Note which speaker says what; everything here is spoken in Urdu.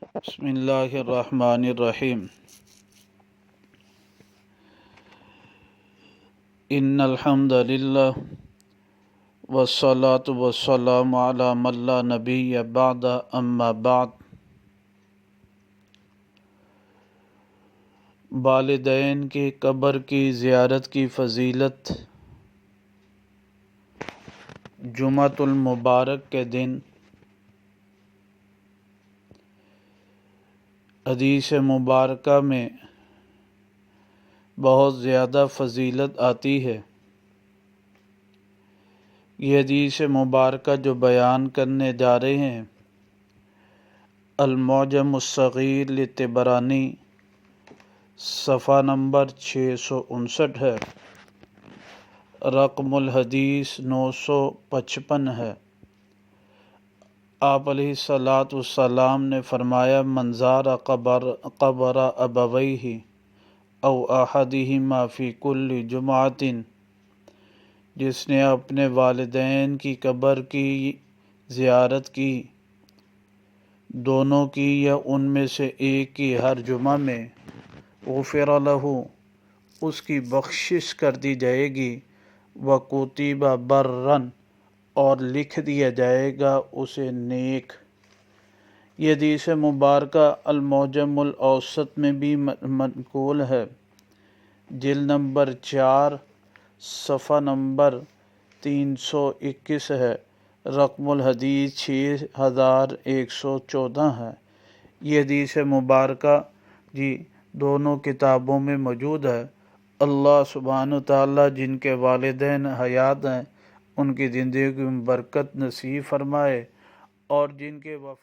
Speaker 1: بسم اللہ الرحمن الرحیم ان الحمد للہ والصلاة والسلام علی من لا نبی بعد اما بعد۔ والدین کی قبر کی زیارت کی فضیلت۔ جمعۃ المبارک کے دن حدیث مبارکہ میں بہت زیادہ فضیلت آتی ہے۔ یہ حدیث مبارکہ جو بیان کرنے جا رہے ہیں المعجم الصغیر لطبرانی صفحہ نمبر 659 ہے، رقم الحدیث 955 ہے۔ آپ علیہ الصلاۃ والسلام نے فرمایا من زار قبر ابویہ او احدہما فی کل جمعۃ، جس نے اپنے والدین کی قبر کی زیارت کی، دونوں کی یا ان میں سے ایک کی ہر جمعہ میں، غفر لہ، اس کی بخشش کر دی جائے گی، وکتب برًا، اور لکھ دیا جائے گا اسے نیک۔ یہ حدیث مبارکہ المعجم الاوسط میں بھی منقول ہے، جلد نمبر 4 صفحہ نمبر 321 ہے، رقم الحدیث 6114 ہے۔ یہ حدیث مبارکہ دونوں کتابوں میں موجود ہے۔ اللہ سبحانہ وتعالیٰ جن کے والدین حیات ہیں ان کی زندگی میں برکت نصیب فرمائے، اور جن کے وفات